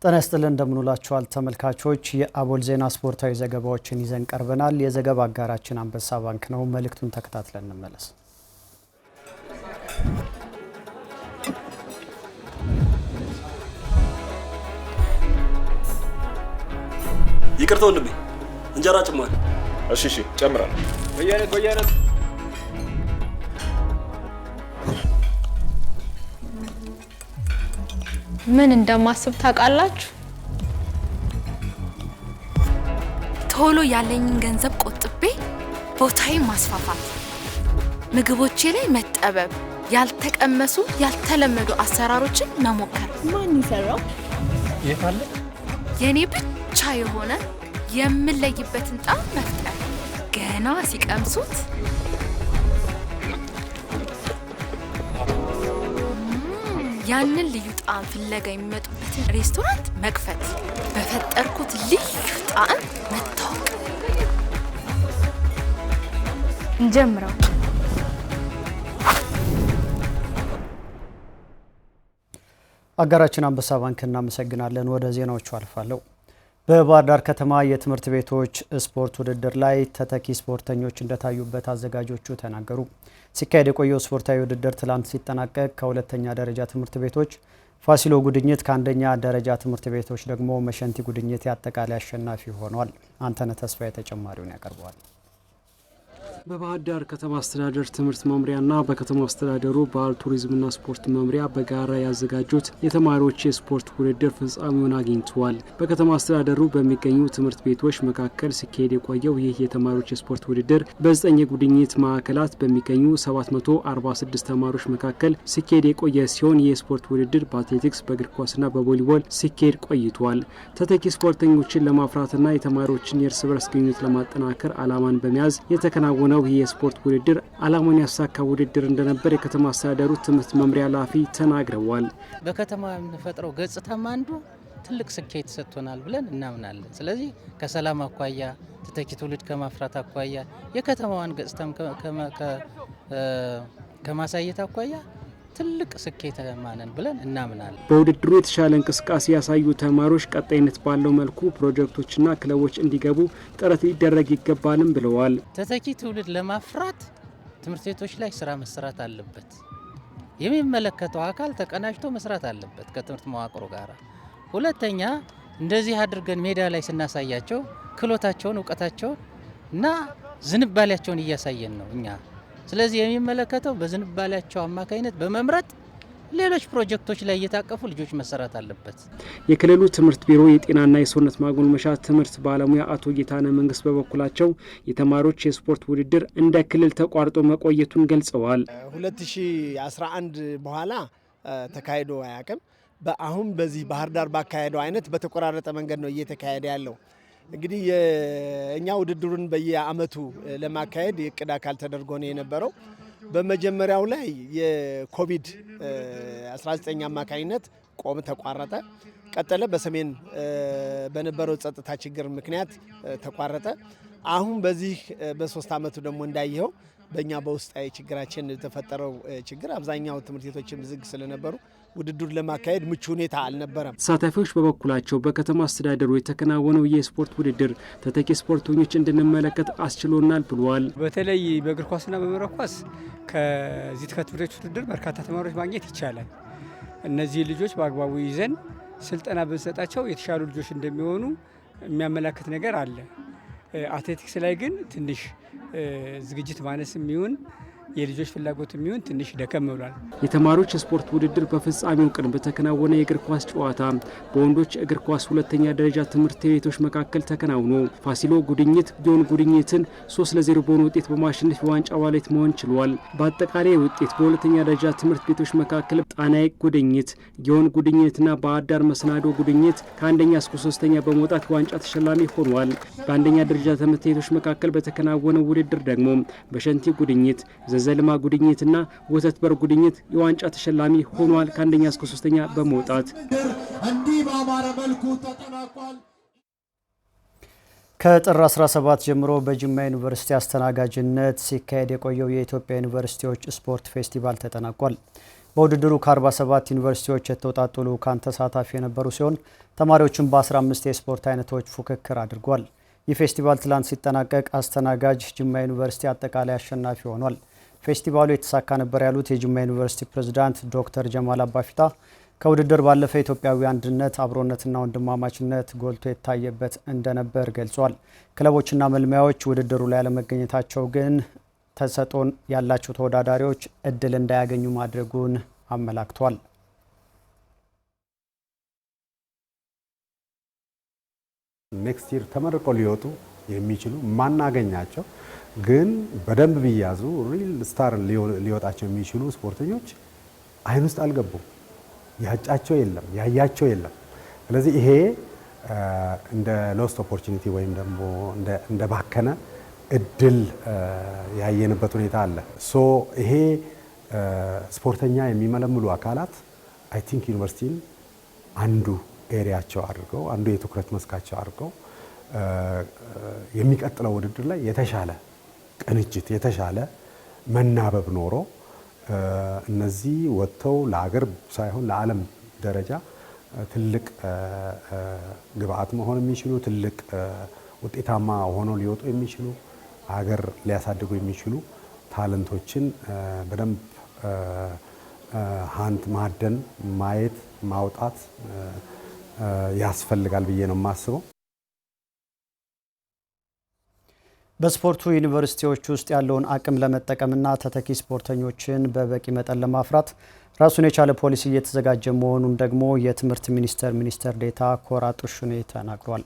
ጤና ይስጥልን እንደምንውላችኋል ተመልካቾች የአቦል ዜና ስፖርታዊ ዘገባዎችን ይዘን ቀርበናል። የዘገባ አጋራችን አንበሳ ባንክ ነው። መልእክቱን ተከታትለን እንመለስ። ይቅርታ ወንድሜ እንጀራ ጭማሪ። እሺ ጨምራለሁ። በየአይነት ምን እንደማስብ ታውቃላችሁ? ቶሎ ያለኝን ገንዘብ ቆጥቤ ቦታዬን ማስፋፋት፣ ምግቦቼ ላይ መጠበብ፣ ያልተቀመሱ ያልተለመዱ አሰራሮችን መሞከር። ማን ይሰራው? ይፋለ የኔ ብቻ የሆነ የምለይበትን ጣዕም መፍጠር። ገና ሲቀምሱት ያንን ልዩ ጣዕም ፍለጋ የሚመጡበትን ሬስቶራንት መክፈት፣ በፈጠርኩት ልዩ ጣዕም መታወቅ። እንጀምረው። አጋራችን አንበሳ ባንክ እናመሰግናለን። ወደ ዜናዎቹ አልፋለሁ። በባህር ዳር ከተማ የትምህርት ቤቶች ስፖርት ውድድር ላይ ተተኪ ስፖርተኞች እንደታዩበት አዘጋጆቹ ተናገሩ። ሲካሄድ የቆየው ስፖርታዊ ውድድር ትላንት ሲጠናቀቅ ከሁለተኛ ደረጃ ትምህርት ቤቶች ፋሲሎ ጉድኝት፣ ከአንደኛ ደረጃ ትምህርት ቤቶች ደግሞ መሸንቲ ጉድኝት የአጠቃላይ አሸናፊ ሆኗል። አንተነህ ተስፋዬ ተጨማሪውን ያቀርበዋል። በባህር ዳር ከተማ አስተዳደር ትምህርት መምሪያና በከተማ አስተዳደሩ ባህል ቱሪዝምና ስፖርት መምሪያ በጋራ ያዘጋጁት የተማሪዎች የስፖርት ውድድር ፍጻሜውን አግኝተዋል። በከተማ አስተዳደሩ በሚገኙ ትምህርት ቤቶች መካከል ሲካሄድ የቆየው ይህ የተማሪዎች የስፖርት ውድድር በ9 የጉድኝት ማዕከላት በሚገኙ 746 ተማሪዎች መካከል ሲካሄድ የቆየ ሲሆን ይህ የስፖርት ውድድር በአትሌቲክስ፣ በእግር ኳስና በቮሊቦል ሲካሄድ ቆይቷል። ተተኪ ስፖርተኞችን ለማፍራትና የተማሪዎችን የእርስ በርስ ግንኙነት ለማጠናከር ዓላማን በመያዝ የተከናወነው ይህ የስፖርት ውድድር ዓላማን ያሳካ ውድድር እንደነበር የከተማ አስተዳደሩ ትምህርት መምሪያ ኃላፊ ተናግረዋል። በከተማ የምንፈጥረው ገጽታም አንዱ ትልቅ ስኬት ሰጥቶናል ብለን እናምናለን። ስለዚህ ከሰላም አኳያ፣ ተተኪ ትውልድ ከማፍራት አኳያ፣ የከተማዋን ገጽታም ከማሳየት አኳያ ትልቅ ስኬት ማነን ብለን እናምናለን። በውድድሩ የተሻለ እንቅስቃሴ ያሳዩ ተማሪዎች ቀጣይነት ባለው መልኩ ፕሮጀክቶችና ክለቦች እንዲገቡ ጥረት ሊደረግ ይገባልም ብለዋል። ተተኪ ትውልድ ለማፍራት ትምህርት ቤቶች ላይ ስራ መስራት አለበት። የሚመለከተው አካል ተቀናጅቶ መስራት አለበት ከትምህርት መዋቅሩ ጋር። ሁለተኛ እንደዚህ አድርገን ሜዳ ላይ ስናሳያቸው ክህሎታቸውን፣ እውቀታቸውን እና ዝንባሌያቸውን እያሳየን ነው እኛ። ስለዚህ የሚመለከተው በዝንባሌያቸው አማካኝነት በመምረጥ ሌሎች ፕሮጀክቶች ላይ እየታቀፉ ልጆች መሰራት አለበት። የክልሉ ትምህርት ቢሮ የጤናና የሰውነት ማጎልመሻ ትምህርት ባለሙያ አቶ ጌታነህ መንግስት በበኩላቸው የተማሪዎች የስፖርት ውድድር እንደ ክልል ተቋርጦ መቆየቱን ገልጸዋል። 2011 በኋላ ተካሂዶ አያውቅም። አሁን በዚህ ባህር ዳር ባካሄደው አይነት በተቆራረጠ መንገድ ነው እየተካሄደ ያለው። እንግዲህ እኛ ውድድሩን በየአመቱ ለማካሄድ የእቅድ አካል ተደርጎ ነው የነበረው። በመጀመሪያው ላይ የኮቪድ-19 አማካኝነት ተቋረጠ። ቀጠለ። በሰሜን በነበረው ጸጥታ ችግር ምክንያት ተቋረጠ። አሁን በዚህ በ3 አመቱ ደግሞ እንዳየኸው በእኛ በውስጣዊ ችግራችን የተፈጠረው ችግር አብዛኛው ትምህርት ቤቶችም ዝግ ስለነበሩ ውድድር ለማካሄድ ምቹ ሁኔታ አልነበረም። ተሳታፊዎች በበኩላቸው በከተማ አስተዳደሩ የተከናወነው የስፖርት ውድድር ተተኪ ስፖርተኞች እንድንመለከት አስችሎናል ብለዋል። በተለይ በእግር ኳስና በመረብ ኳስ ከዚህ ከትምህርት ቤት ውድድር በርካታ ተማሪዎች ማግኘት ይቻላል። እነዚህ ልጆች በአግባቡ ይዘን ስልጠና ብንሰጣቸው የተሻሉ ልጆች እንደሚሆኑ የሚያመላክት ነገር አለ። አትሌቲክስ ላይ ግን ትንሽ ዝግጅት ማነስ የሚሆን የልጆች ፍላጎት የሚሆን ትንሽ ደከም ብሏል። የተማሪዎች የስፖርት ውድድር በፍጻሜው ቀን በተከናወነ የእግር ኳስ ጨዋታ በወንዶች እግር ኳስ ሁለተኛ ደረጃ ትምህርት ቤቶች መካከል ተከናውኖ ፋሲሎ ጉድኝት ጊዮን ጉድኝትን 3-0 በሆነ ውጤት በማሸነፍ የዋንጫ ባለቤት መሆን ችሏል። በአጠቃላይ ውጤት በሁለተኛ ደረጃ ትምህርት ቤቶች መካከል ጣናይ ጉድኝት፣ ጊዮን ጉድኝትና ባህር ዳር መሰናዶ ጉድኝት ከአንደኛ እስከ 3ኛ በመውጣት ዋንጫ ተሸላሚ ሆኗል። በአንደኛ ደረጃ ትምህርት ቤቶች መካከል በተከናወነ ውድድር ደግሞ በሸንቲ ጉድኝት፣ ዘልማ ጉድኝትና ወተት በር ጉድኝት የዋንጫ ተሸላሚ ሆኗል። ከአንደኛ እስከ 3ኛ በመውጣት እንዲህ በአማረ መልኩ ተጠናቋል። ከጥር 17 ጀምሮ በጅማ ዩኒቨርሲቲ አስተናጋጅነት ሲካሄድ የቆየው የኢትዮጵያ ዩኒቨርሲቲዎች ስፖርት ፌስቲቫል ተጠናቋል። በውድድሩ ከ47 ዩኒቨርሲቲዎች የተውጣጡ ልዑካን ተሳታፊ የነበሩ ሲሆን ተማሪዎችን በ15 የስፖርት አይነቶች ፉክክር አድርጓል። ይህ ፌስቲቫል ትላንት ሲጠናቀቅ አስተናጋጅ ጅማ ዩኒቨርሲቲ አጠቃላይ አሸናፊ ሆኗል። ፌስቲቫሉ የተሳካ ነበር ያሉት የጅማ ዩኒቨርሲቲ ፕሬዝዳንት ዶክተር ጀማል አባፊታ ከውድድር ባለፈ ኢትዮጵያዊ አንድነት፣ አብሮነትና ወንድማማችነት ጎልቶ የታየበት እንደነበር ገልጿል። ክለቦችና መልማዮች ውድድሩ ላይ ያለመገኘታቸው ግን ተሰጥኦን ያላቸው ተወዳዳሪዎች እድል እንዳያገኙ ማድረጉን አመላክቷል። ኔክስት ይር ተመርቀው ሊወጡ የሚችሉ ማናገኛቸው ግን በደንብ ቢያዙ ሪል ስታር ሊወጣቸው የሚችሉ ስፖርተኞች አይን ውስጥ አልገቡም። ያጫቸው የለም፣ ያያቸው የለም። ስለዚህ ይሄ እንደ ሎስት ኦፖርቹኒቲ ወይም ደግሞ እንደ ባከነ እድል ያየንበት ሁኔታ አለ። ሶ ይሄ ስፖርተኛ የሚመለምሉ አካላት አይ ቲንክ ዩኒቨርሲቲን አንዱ ኤሪያቸው አድርገው አንዱ የትኩረት መስካቸው አድርገው የሚቀጥለው ውድድር ላይ የተሻለ ቅንጅት የተሻለ መናበብ ኖሮ እነዚህ ወጥተው ለሀገር ሳይሆን ለዓለም ደረጃ ትልቅ ግብአት መሆን የሚችሉ ትልቅ ውጤታማ ሆነው ሊወጡ የሚችሉ ሀገር ሊያሳድጉ የሚችሉ ታለንቶችን በደንብ ሀንት ማደን ማየት ማውጣት ያስፈልጋል ብዬ ነው የማስበው። በስፖርቱ ዩኒቨርሲቲዎች ውስጥ ያለውን አቅም ለመጠቀምና ተተኪ ስፖርተኞችን በበቂ መጠን ለማፍራት ራሱን የቻለ ፖሊሲ እየተዘጋጀ መሆኑን ደግሞ የትምህርት ሚኒስቴር ዴኤታ ኮራ ጡሹኔ ተናግሯል።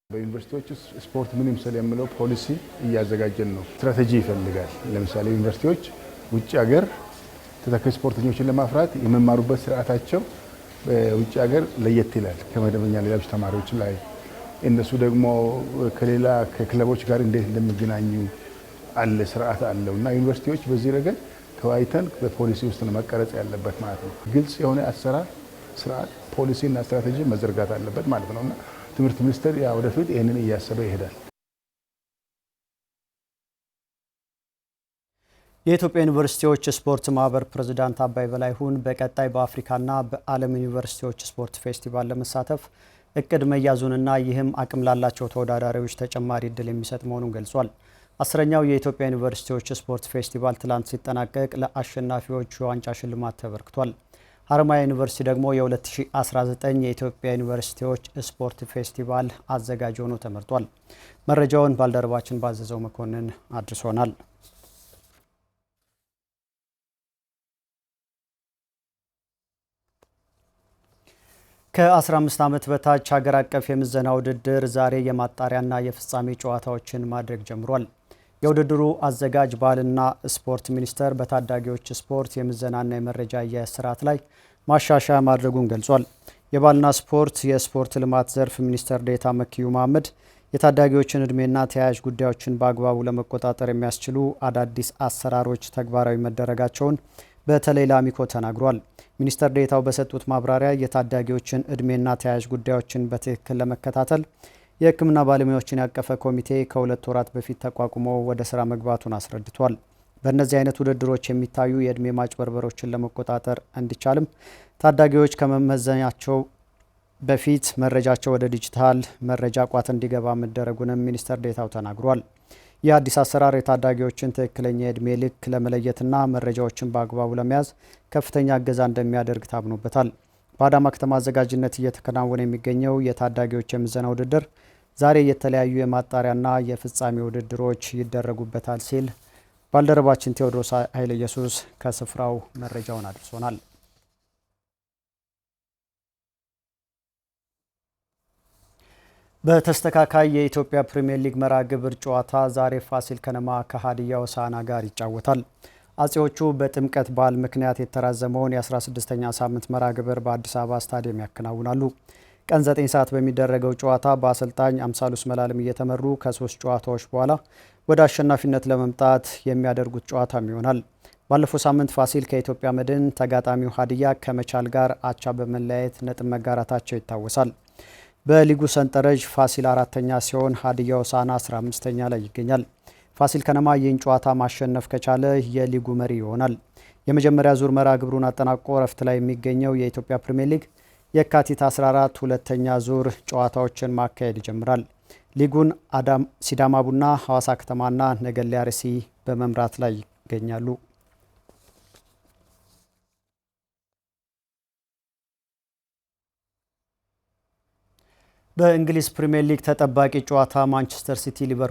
በዩኒቨርሲቲዎች ውስጥ ስፖርት ምን ይምሰል የሚለው ፖሊሲ እያዘጋጀን ነው። ስትራቴጂ ይፈልጋል። ለምሳሌ ዩኒቨርሲቲዎች ውጭ ሀገር ተተኪ ስፖርተኞችን ለማፍራት የሚማሩበት ስርዓታቸው በውጭ ሀገር ለየት ይላል ከመደበኛ ሌሎች ተማሪዎች ላይ። እነሱ ደግሞ ከሌላ ከክለቦች ጋር እንዴት እንደሚገናኙ አለ ስርዓት አለው እና ዩኒቨርሲቲዎች በዚህ ረገድ ተወያይተን በፖሊሲ ውስጥ ነው መቀረጽ ያለበት ማለት ነው። ግልጽ የሆነ አሰራር ስርዓት ፖሊሲና ስትራቴጂ መዘርጋት አለበት ማለት ነውና ትምህርት ሚኒስቴር ያ ወደፊት ይህንን እያሰበ ይሄዳል። የኢትዮጵያ ዩኒቨርሲቲዎች ስፖርት ማህበር ፕሬዝዳንት አባይ በላይሁን በቀጣይ በአፍሪካና በዓለም ዩኒቨርሲቲዎች ስፖርት ፌስቲቫል ለመሳተፍ እቅድ መያዙንና ይህም አቅም ላላቸው ተወዳዳሪዎች ተጨማሪ እድል የሚሰጥ መሆኑን ገልጿል። 10ኛው የኢትዮጵያ ዩኒቨርሲቲዎች ስፖርት ፌስቲቫል ትላንት ሲጠናቀቅ ለአሸናፊዎች የዋንጫ ሽልማት ተበርክቷል። ሀረማያ ዩኒቨርሲቲ ደግሞ የ2019 የኢትዮጵያ ዩኒቨርሲቲዎች ስፖርት ፌስቲቫል አዘጋጅ ሆኖ ተመርጧል። መረጃውን ባልደረባችን ባዘዘው መኮንን አድርሶናል። ከ15 ዓመት በታች ሀገር አቀፍ የምዘና ውድድር ዛሬ የማጣሪያና የፍጻሜ ጨዋታዎችን ማድረግ ጀምሯል። የውድድሩ አዘጋጅ ባህልና ስፖርት ሚኒስቴር በታዳጊዎች ስፖርት የምዘናና የመረጃ አያያዝ ስርዓት ላይ ማሻሻያ ማድረጉን ገልጿል። የባህልና ስፖርት የስፖርት ልማት ዘርፍ ሚኒስትር ዴኤታ መክዩ መሐመድ የታዳጊዎችን እድሜና ተያያዥ ጉዳዮችን በአግባቡ ለመቆጣጠር የሚያስችሉ አዳዲስ አሰራሮች ተግባራዊ መደረጋቸውን በተለይ ለአሚኮ ተናግሯል። ሚኒስትር ዴኤታው በሰጡት ማብራሪያ የታዳጊዎችን እድሜና ተያያዥ ጉዳዮችን በትክክል ለመከታተል የሕክምና ባለሙያዎችን ያቀፈ ኮሚቴ ከ2 ወራት በፊት ተቋቁሞ ወደ ስራ መግባቱን አስረድቷል። በእነዚህ አይነት ውድድሮች የሚታዩ የእድሜ ማጭበርበሮችን ለመቆጣጠር እንዲቻልም ታዳጊዎች ከመመዘኛቸው በፊት መረጃቸው ወደ ዲጂታል መረጃ ቋት እንዲገባ መደረጉንም ሚኒስትር ዴኤታው ተናግሯል። ይህ አዲስ አሰራር የታዳጊዎችን ትክክለኛ የእድሜ ልክ ለመለየትና መረጃዎችን በአግባቡ ለመያዝ ከፍተኛ እገዛ እንደሚያደርግ ታምኖበታል። በአዳማ ከተማ አዘጋጅነት እየተከናወነ የሚገኘው የታዳጊዎች የምዘና ውድድር ዛሬ የተለያዩ የማጣሪያና የፍጻሜ ውድድሮች ይደረጉበታል ሲል ባልደረባችን ቴዎድሮስ ኃይለ ኢየሱስ ከስፍራው መረጃውን አድርሶናል። በተስተካካይ የኢትዮጵያ ፕሪሚየር ሊግ መርሃ ግብር ጨዋታ ዛሬ ፋሲል ከነማ ከሀዲያ ሆሳዕና ጋር ይጫወታል። አጼዎቹ በጥምቀት በዓል ምክንያት የተራዘመውን የ16ኛ ሳምንት መርሃ ግብር በአዲስ አበባ ስታዲየም ያከናውናሉ። ቀን 9 ሰዓት በሚደረገው ጨዋታ በአሰልጣኝ አምሳሉ እስመላለም እየተመሩ ከ3 ጨዋታዎች በኋላ ወደ አሸናፊነት ለመምጣት የሚያደርጉት ጨዋታም ይሆናል። ባለፈው ሳምንት ፋሲል ከኢትዮጵያ መድን ተጋጣሚው ሀዲያ ከመቻል ጋር አቻ በመለያየት ነጥብ መጋራታቸው ይታወሳል። በሊጉ ሰንጠረዥ ፋሲል 4ኛ ሲሆን ሀዲያ ሆሳዕና 15ኛ ላይ ይገኛል። ፋሲል ከነማ ይህን ጨዋታ ማሸነፍ ከቻለ የሊጉ መሪ ይሆናል። የመጀመሪያ ዙር መርሃ ግብሩን አጠናቆ እረፍት ላይ የሚገኘው የኢትዮጵያ ፕሪሚየር ሊግ የካቲት 14 ሁለተኛ ዙር ጨዋታዎችን ማካሄድ ይጀምራል። ሊጉን ሲዳማ ቡና፣ ሐዋሳ ከተማና ነገሌ አርሲ በመምራት ላይ ይገኛሉ። በእንግሊዝ ፕሪሚየር ሊግ ተጠባቂ ጨዋታ ማንቸስተር ሲቲ ሊቨርፑል